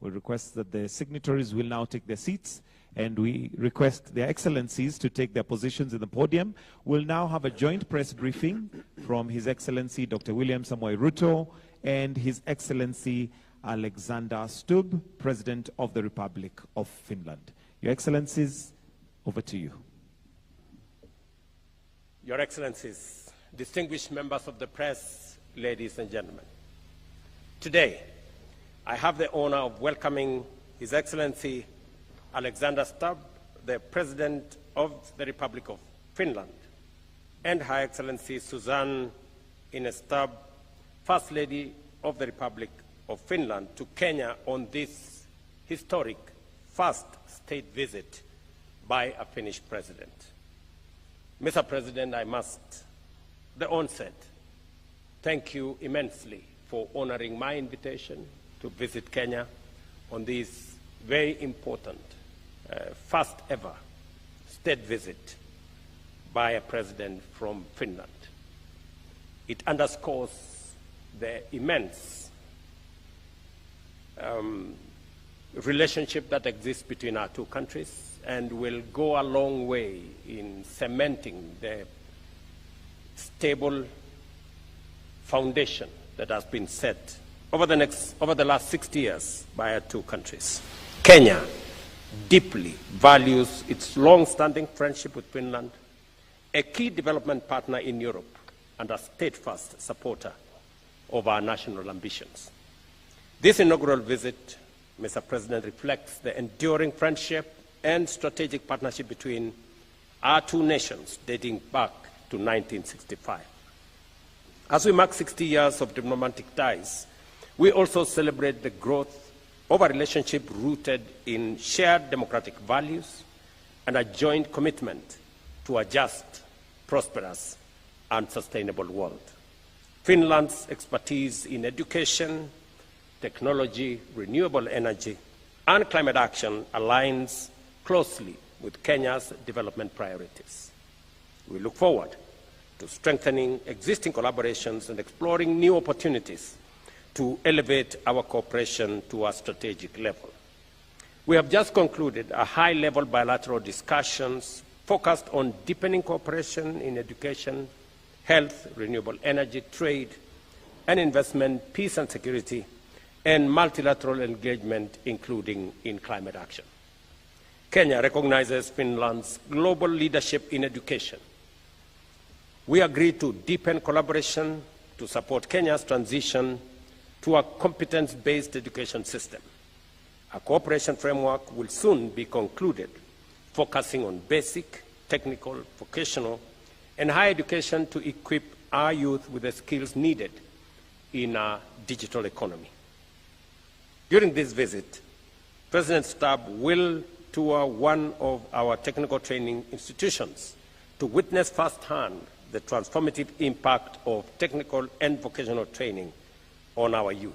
We request that the signatories will now take their seats, and we request their excellencies to take their positions in the podium. We'll now have a joint press briefing from His Excellency Dr. William Samoei Ruto and His Excellency Alexander Stubb, President of the Republic of Finland. Your Excellencies, over to you. Your Excellencies, distinguished members of the press, ladies and gentlemen. Today, I have the honor of welcoming His Excellency Alexander Stubb, the President of the Republic of Finland, and Her Excellency Susanne Ines Stubb, First Lady of the Republic of Finland, to Kenya on this historic first state visit by a Finnish president. Mr. President, I must, at the onset, thank you immensely for honoring my invitation to visit Kenya on this very important first ever state visit by a president from Finland. It underscores the immense relationship that exists between our two countries and will go a long way in cementing the stable foundation that has been set over the last 60 years by our two countries. Kenya deeply values its long-standing friendship with Finland, a key development partner in Europe and a steadfast supporter of our national ambitions. This inaugural visit, Mr. President, reflects the enduring friendship and strategic partnership between our two nations dating back to 1965. As we mark 60 years of diplomatic ties, we also celebrate the growth of a relationship rooted in shared democratic values and a joint commitment to a just, prosperous, and sustainable world. Finland's expertise in education, technology, renewable energy, and climate action aligns closely with Kenya's development priorities. We look forward to strengthening existing collaborations and exploring new opportunities to elevate our cooperation to a strategic level. We have just concluded a high-level bilateral discussions focused on deepening cooperation in education, health, renewable energy, trade, and investment, peace and security, and multilateral engagement, including in climate action. Kenya recognizes Finland's global leadership in education. We agreed to deepen collaboration to support Kenya's transition to a competence-based education system. A cooperation framework will soon be concluded, focusing on basic, technical, vocational, and higher education to equip our youth with the skills needed in a digital economy. During this visit, President Stubb will tour one of our technical training institutions to witness firsthand the transformative impact of technical and vocational training on our youth.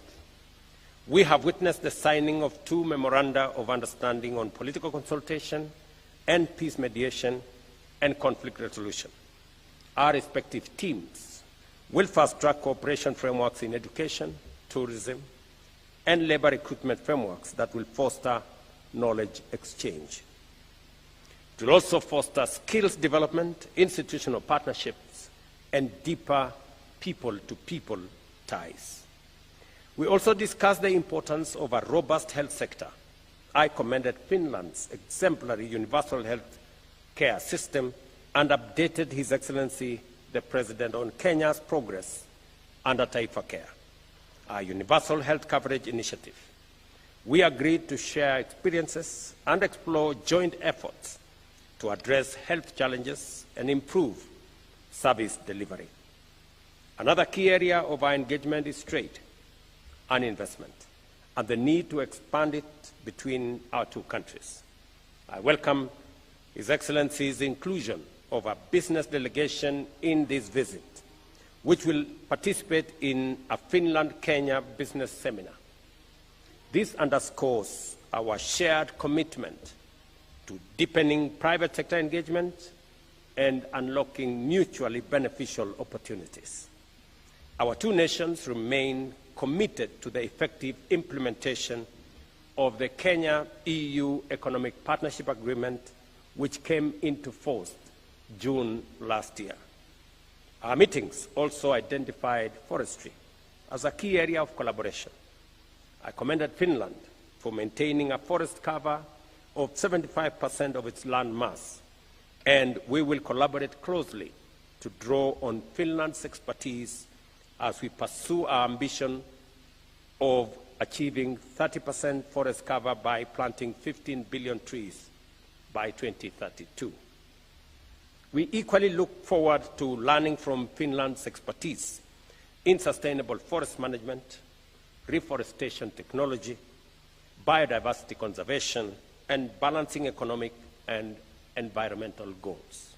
We have witnessed the signing of 2 memoranda of understanding on political consultation and peace mediation and conflict resolution. Our respective teams will fast-track cooperation frameworks in education, tourism, and labor recruitment frameworks that will foster knowledge exchange. It will also foster skills development, institutional partnerships, and deeper people-to-people ties. We also discussed the importance of a robust health sector. I commended Finland's exemplary universal health care system and updated His Excellency the President on Kenya's progress under Taifa Care, our universal health coverage initiative. We agreed to share experiences and explore joint efforts to address health challenges and improve service delivery. Another key area of our engagement is trade and investment, and the need to expand it between our two countries. I welcome His Excellency's inclusion of a business delegation in this visit, which will participate in a Finland-Kenya business seminar. This underscores our shared commitment to deepening private sector engagement and unlocking mutually beneficial opportunities. Our two nations remain committed to the effective implementation of the Kenya-EU Economic Partnership Agreement, which came into force June last year. Our meetings also identified forestry as a key area of collaboration. I commended Finland for maintaining a forest cover of 75% of its land mass, and we will collaborate closely to draw on Finland's expertise as we pursue our ambition of achieving 30% forest cover by planting 15 billion trees by 2032. We equally look forward to learning from Finland's expertise in sustainable forest management, reforestation technology, biodiversity conservation, and balancing economic and environmental goals.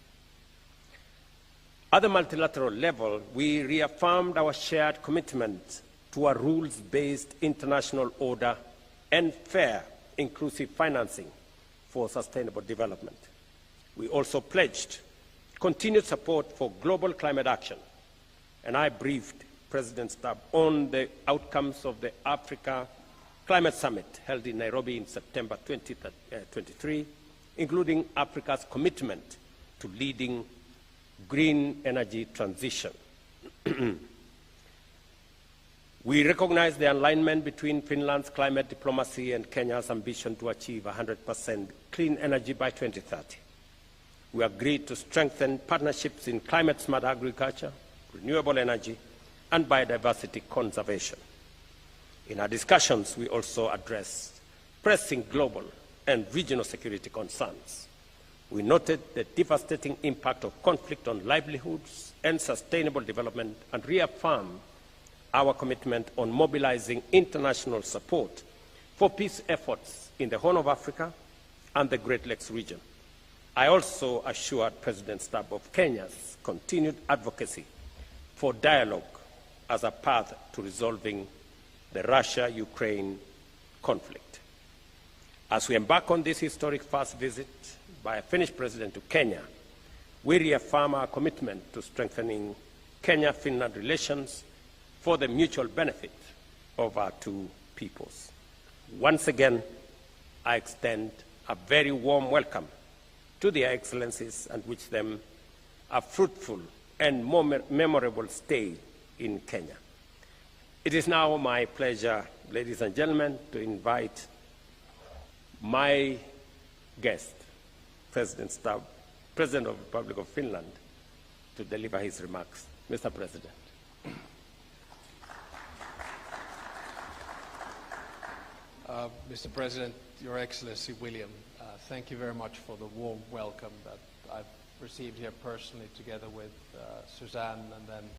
At the multilateral level, we reaffirmed our shared commitment to a rules-based international order and fair, inclusive financing for sustainable development. We also pledged continued support for global climate action, and I briefed President Stubb on the outcomes of the Africa Climate Summit held in Nairobi in September 2023, including Africa's commitment to leading green energy transition. We recognize the alignment between Finland's climate diplomacy and Kenya's ambition to achieve 100% clean energy by 2030. We agreed to strengthen partnerships in climate-smart agriculture, renewable energy, and biodiversity conservation. In our discussions, we also addressed pressing global and regional security concerns. We noted the devastating impact of conflict on livelihoods and sustainable development and reaffirmed our commitment on mobilizing international support for peace efforts in the Horn of Africa and the Great Lakes region. I also assured President Stubb of Kenya's continued advocacy for dialogue as a path to resolving the Russia-Ukraine conflict. As we embark on this historic first visit by a Finnish president to Kenya, we reaffirm our commitment to strengthening Kenya-Finland relations for the mutual benefit of our two peoples. Once again, I extend a very warm welcome to their excellencies and wish them a fruitful and memorable stay in Kenya. It is now my pleasure, ladies and gentlemen, to invite my guest, President Stubb, President of the Republic of Finland, to deliver his remarks. Mr. President. Mr. President, Your Excellency William, thank you very much for the warm welcome that I've received here personally together with Suzanne and then